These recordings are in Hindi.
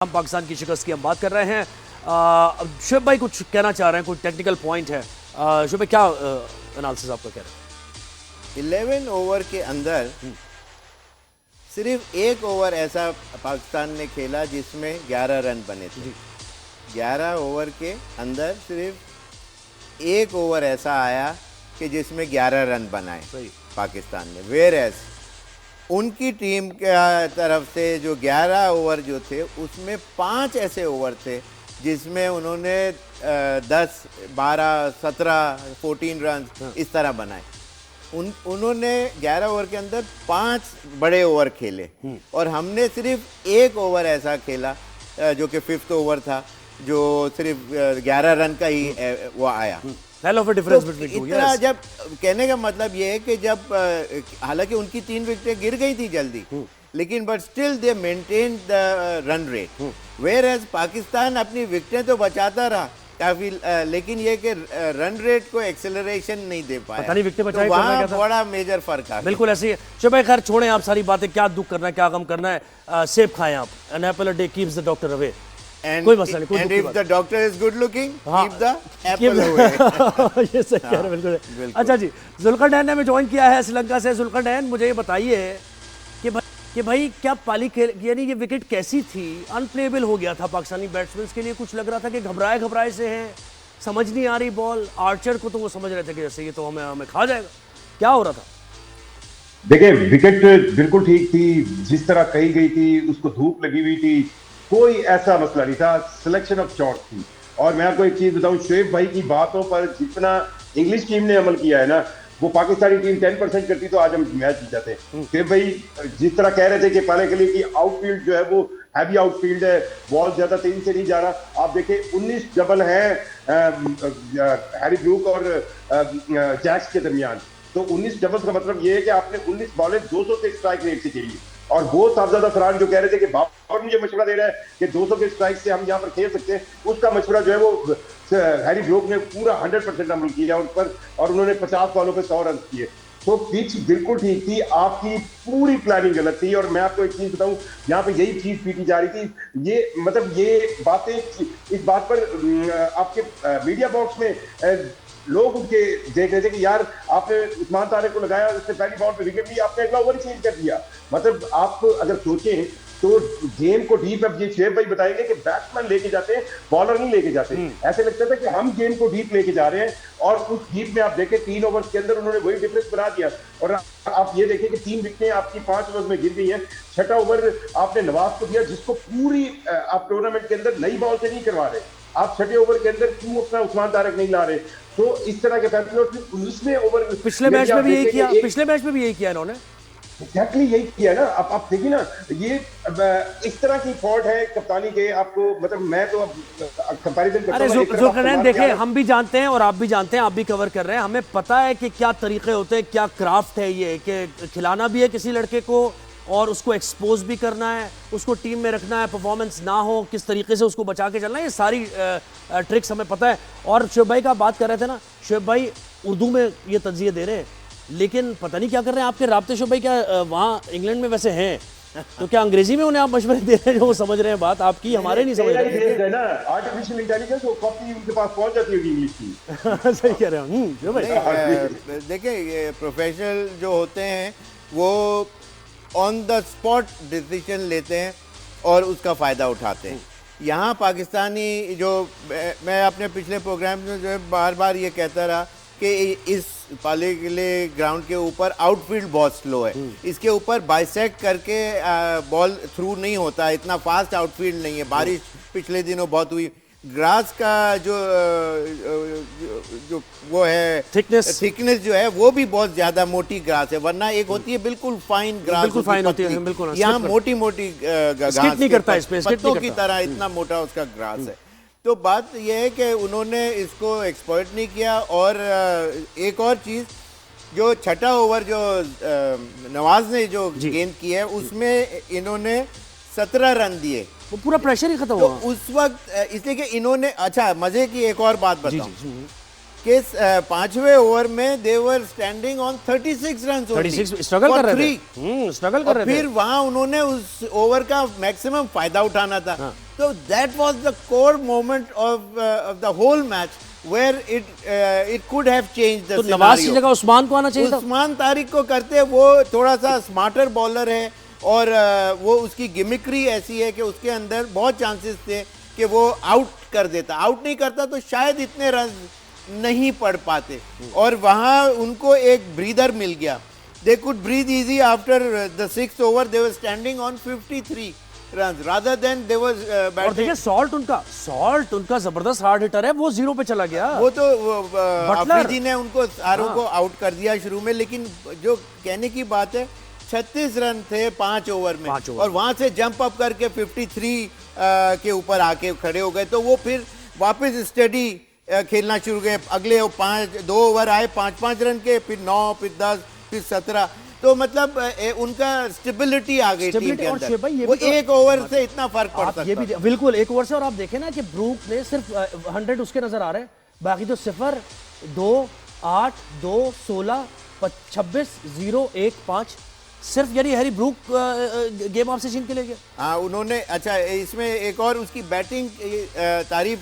हम पाकिस्तान की शिकस्त की हम बात कर रहे हैं। शुएब भाई कुछ कहना चाह रहे हैं, कोई टेक्निकल पॉइंट है? शुएब भाई क्या एनालिसिस आपका कह रहे हैं? 11 ओवर के अंदर सिर्फ एक ओवर ऐसा पाकिस्तान ने खेला जिसमें 11 रन बने थे। 11 ओवर के अंदर सिर्फ एक ओवर ऐसा आया कि जिसमें 11 रन बनाए पाकिस्तान ने। वेयर एज उनकी टीम के तरफ से जो 11 ओवर जो थे उसमें 5 ऐसे ओवर थे जिसमें उन्होंने 10, 12, 17, 14 रन इस तरह बनाए। उन्होंने 11 ओवर के अंदर 5 बड़े ओवर खेले और हमने सिर्फ एक ओवर ऐसा खेला जो कि 5th ओवर था, जो सिर्फ 11 रन का ही वो आया। इतना जब कहने का मतलब ये है कि जब हालांकि उनकी 3 विकेटें गिर गई थी जल्दी, लेकिन but still they maintain the run rate. Whereas Pakistan अपनी विकेटें तो बचाता रहा काफी, लेकिन ये कि रन रेट को एक्सेलरेशन नहीं दे पाया। पता नहीं विकेटें बचाए तो वहाँ बड़ा मेजर फर्क है। बिल्कुल ऐसे ही है। शुएब भाई खैर छोड़ें आप सारी बातें, क्या दुख करना है क्या गम करना है। सेब खाएं आप, an apple a day keeps the doctor away. कोई मसला नहीं, and if the doctor is good looking, keep the apple away। ये सही कह रहे हैं, बिल्कुल। अच्छा जी, जुल्करनैन ने हमें ज्वाइन किया है श्रीलंका से। जुल्करनैन, मुझे ये बताइए कि भाई क्या पाली खेल, यानी ये विकेट कैसी थी? अनप्लेबल हो गया था पाकिस्तानी बैट्समैन के लिए। कुछ लग रहा था कि घबराए से हैं, समझ नहीं आ रही बॉल। आर्चर को तो वो समझ रहे थे कि जैसे ये तो हमें खा जाएगा। क्या हो रहा था? देखिए, विकेट बिल्कुल ठीक थी, जिस तरह कही गई थी, उसको धूप लगी हुई थी, कोई ऐसा मसला नहीं था। सिलेक्शन ऑफ शॉट थी। और मैं आपको एक चीज बताऊं, शुएब भाई की बातों पर जितना इंग्लिश टीम ने अमल किया है ना, वो पाकिस्तानी टीम 10% करती तो आज हम मैच जीत जाते। शुएब भाई जिस तरह कह रहे थे कि पाले के लिए कि आउटफील्ड जो है वो हैवी आउटफील्ड है, बॉल ज्यादा तेजी से नहीं जा रहा। आप देखिए 19 डबल है हैरी ब्रूक और जैक्स के दरमियान। तो 19 डबल्स का मतलब ये है कि आपने 19 बॉलें 200 के स्ट्राइक रेट से खेली। और वो साहबजादा फरहान जो कह रहे थे कि बाबर मुझे मशवरा दे रहा है कि 200 के स्ट्राइक से हम यहाँ पर खेल सकते हैं, उसका मशवरा जो है वो हैरी ब्रूक ने पूरा 100% अमल किया उन पर, और उन्होंने 50 बॉलों पे 100 रन किए। तो पिच बिल्कुल ठीक थी, आपकी पूरी प्लानिंग गलत थी। और मैं आपको एक चीज बताऊं, यहाँ पे यही चीज पीटी जा रही थी। ये मतलब ये बातें इस बात पर आपके मीडिया बॉक्स में लोग उनके देख रहे थे कि यार आपने उस्मान तारिक को लगाया, उसने पहली बॉल पे विकेट लिया, आपने अगला ओवर ही चेंज कर दिया। मतलब आप अगर सोचें तो गेम को डीप, अब ये शुएब भाई बताएंगे कि बैट्समैन लेके जाते हैं, बॉलर नहीं लेके जाते। ऐसे लगता था कि हम गेम को डीप लेके जा रहे हैं, और उस डीप में आप देखें 3 ओवर्स के अंदर उन्होंने वही डिफरेंस बना दिया। और आप ये देखें कि 3 विकेटें आपकी 5 ओवर्स में गिर गई हैं। 6ठा ओवर आपने नवाज को दिया, जिसको पूरी आप टूर्नामेंट के अंदर नई बॉल से नहीं करवा रहे। आप 6ठे ओवर के अंदर क्यों अपना उस्मान तारिक नहीं ला रहे? तो इस तरह के फैसले। 19वें ओवर पिछले मैच में भी यही किया, पिछले मैच में भी यही किया इन्होंने। एग्जैक्टली यही किया ना। आप देखिए ना, ये इस तरह की फॉल्ट है कप्तानी के। आपको मतलब मैं तो अब कंपैरिजन करता हूं। जुल्करनैन देखिए, हम भी जानते हैं और आप भी जानते हैं, आप भी कवर कर रहे हैं, हमें पता है कि क्या तरीके होते हैं, क्या क्राफ्ट है ये, कि खिलाना भी है किसी लड़के को और उसको एक्सपोज भी करना है, उसको टीम में रखना है, परफॉर्मेंस ना हो, किस तरीके से उसको बचा के चलना है, ये सारी ट्रिक्स हमें पता है। और शुएब भाई का बात कर रहे थे ना, शुएब भाई उर्दू में ये तज्जिए दे रहे हैं, लेकिन पता नहीं क्या कर रहे हैं आपके राब्ते। शुएब भाई क्या वहाँ इंग्लैंड में वैसे हैं, तो क्या अंग्रेजी में उन्हें आप मशवरे दे रहे हैं जो वो समझ रहे हैं बात आपकी, हमारे नहीं समझ रहे ना। आर्टिफिशियल इंटेलिजेंस वो कॉपी उनके पास पहुंच जाती है इंग्लिश की। सही कह रहे हैं। देखिए, प्रोफेशनल जो होते हैं वो ऑन द स्पॉट डिसीजन लेते हैं और उसका फ़ायदा उठाते हैं। यहाँ पाकिस्तानी जो मैं अपने पिछले प्रोग्राम में जो है बार बार ये कहता रहा कि इस पाले के लिए ग्राउंड के ऊपर आउटफील्ड बहुत स्लो है, इसके ऊपर बाइसेक्ट करके बॉल थ्रू नहीं होता, इतना फास्ट आउटफील्ड नहीं है। बारिश पिछले दिनों बहुत हुई, ग्रास का जो वो है थिकनेस जो है वो भी बहुत ज्यादा मोटी ग्रास है, वरना एक होती है बिल्कुल फाइन ग्रास, बिल्कुल फाइन होती है, बिल्कुल। यहाँ मोटी घास नहीं करता है, पत्तों की तरह इतना मोटा उसका ग्रास है। तो बात यह है कि उन्होंने इसको एक्सप्लॉइट नहीं किया। और एक और चीज, जो 6ठा ओवर जो नवाज ने जो गेंद की है उसमें इन्होंने 17 रन दिए, वो पूरा प्रेशर ही खत्म तो हुआ उस वक्त इसलिए कि इन्होंने, अच्छा मजे की एक और बात बताऊं कि 5वें ओवर में they were standing on 36 run, 36 struggle कर रहे थे, स्ट्रगल कर रहे थे। फिर वहां उन्होंने उस ओवर का मैक्सिमम फायदा उठाना था। So that was the core moment of the whole match where it could have changed the तो scenario. नवाज की जगह उस्मान को आना चाहिए था। उस्मान तारिक को करते, वो थोड़ा सा स्मार्टर बॉलर है और वो उसकी गिमिक्री ऐसी है कि उसके अंदर बहुत चांसेस थे कि वो आउट कर देता। आउट नहीं करता तो शायद इतने रन नहीं पड़ पाते, और वहाँ उनको एक ब्रीदर मिल गया। They could breathe easy after the 6th over. They were standing on 53 runs rather than they was और batting. देखिए सॉल्ट उनका जबरदस्त हार्ड हिटर है, वो 0 पे चला गया। वो तो अफरीदी ने उनको सारों को आउट कर दिया शुरू में, लेकिन जो कहने की बात है 36 रन थे 5 ओवर में, और वहां से जंप अप करके 53 के ऊपर आके खड़े हो गए, तो वो फिर वापस स्टेडी खेलना शुरू गए। अगले 2 ओवर आए 5-5 रन के, फिर 9, फिर 10, फिर 17, तो मतलब उनका स्टेबिलिटी आ गई टीम के अंदर। वो एक ओवर से इतना फर्क पड़ सकता है। बिल्कुल एक ओवर से। और आप देखें ना कि ब्रूक ने सिर्फ 100 उसके नजर आ रहे हैं, बाकी तो 0, 2, 8, 2, 16, 26, 0, 1, 5 सिर्फ, यानी Harry Brook game off season के लिए गया। हाँ उन्होंने, अच्छा इसमें एक और उसकी बैटिंग तारीफ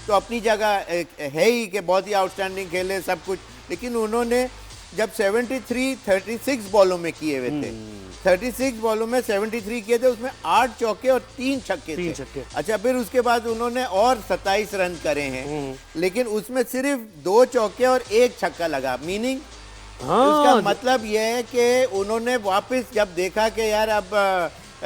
तो अपनी जगह है ही कि बहुत ही आउटस्टैंडिंग खेले सब कुछ, लेकिन उन्होंने जब 36 बॉलों में किए हुए थे, 36 बॉलों में 73 किए थे, उसमें 8 चौके और 3 छक्के थे। अच्छा फिर उसके बाद उन्होंने और 27 रन करे हैं, लेकिन उसमें सिर्फ 2 चौके और 1 छक्का लगा। मीनिंग उसका मतलब यह है कि उन्होंने वापस जब देखा कि यार अब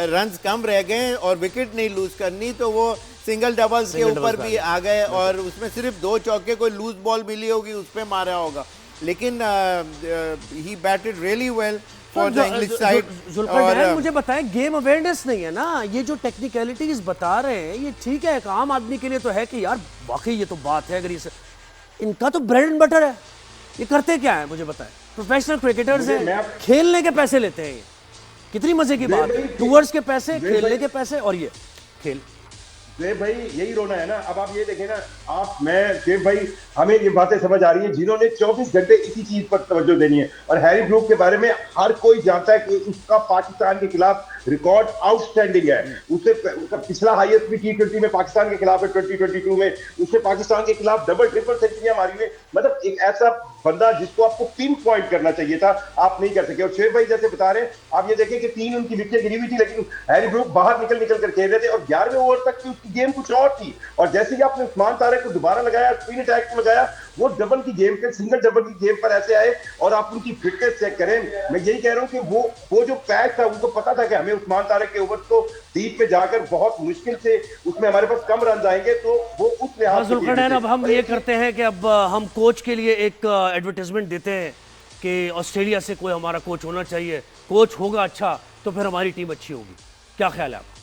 रन्स कम रह गए और विकेट नहीं लूज करनी, तो वो सिंगल डबल्स के ऊपर भी आ गए, और उसमें सिर्फ 2 चौके, कोई लूज बॉल मिली होगी उस पर मारा होगा, लेकिन ही batted really well for the English side. और मुझे बताएं, गेम अवेयरनेस नहीं है ना, ये जो टेक्निकलिटीज बता रहे हैं ये ठीक है, एक आम आदमी के लिए तो है कि यार वाकई ये तो बात है, अगर इनका तो ब्रेड एंड बटर है, ये करते क्या है मुझे बताएं। प्रोफेशनल क्रिकेटर्स हैं, खेलने के पैसे लेते हैं, ये कितनी मजे की बात है, टूर्स के पैसे, खेलने के पैसे, और ये खेल। देव भाई यही रोना है ना। अब आप ये देखें ना, देव भाई हमें ये बातें समझ आ रही है, जिन्होंने 24 घंटे इसी चीज पर तवज्जो देनी है, और हैरी ब्रूक के बारे में हर कोई जानता है कि उसका पाकिस्तान के खिलाफ रिकॉर्ड आउटस्टैंडिंग है। उसका पिछला हाईएस्ट भी T20 में पाकिस्तान के खिलाफ है, 2022 में उसने पाकिस्तान के खिलाफ डबल ट्रिपल सेंचुरियां मारी हुई। मतलब एक ऐसा बंदा जिसको आपको पिन पॉइंट करना चाहिए था, आप नहीं कर सके। और शेर भाई जैसे बता रहे हैं, आप ये देखें कि 3 उनकी विकेट गिरी हुई थी, लेकिन हैरी ब्रूक बाहर निकल कर खेल रहे थे, और 11वें ओवर तक की उसकी गेम कुछ और थी। और जैसे ही आपने उस्मान तारिक को दोबारा लगाया, स्पिन अटैक को लगाया, वो डबल की गेम पे, सिंगल डबल की गेम पर ऐसे आए, और आप उनकी फिटनेस चेक करें। मैं यही कह रहा हूं कि वो जो पैच था, उनको पता था कि हमें उस्मान तारिक के ओवर तो डीप पे जाकर बहुत मुश्किल से उसमें हमारे पास कम रन आएंगे, तो वो उस लिहाज से। अब हम ये करते हैं कि अब हम कोच के लिए एक एडवर्टाइजमेंट देते हैं कि ऑस्ट्रेलिया से कोई हमारा कोच होना चाहिए, कोच होगा अच्छा तो फिर हमारी टीम अच्छी होगी। क्या ख्याल है आपका?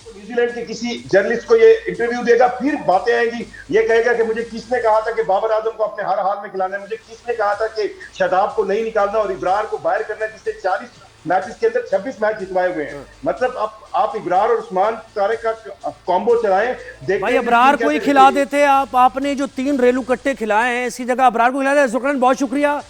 न्यूजीलैंड के किसी जर्नलिस्ट को ये इंटरव्यू देगा, फिर बातें आएंगी, ये कहेगा कि मुझे किसने कहा था कि बाबर आजम को अपने हर हाल में खिलाना है, मुझे किसने कहा था कि शादाब को नहीं निकालना और इब्रार को बाहर करना है, जिससे 40 मैचेस के अंदर 26 मैच जितवाए हुए हैं। मतलब आप इब्रार और उस्मान तारिक का कॉम्बो चलाएं। भाई अबरार को ही खिला देते आप, आपने जो 3 रेलू कट्टे खिलाए हैं, इसकी जगह अबरार को खिला दे। जुकरन बहुत शुक्रिया।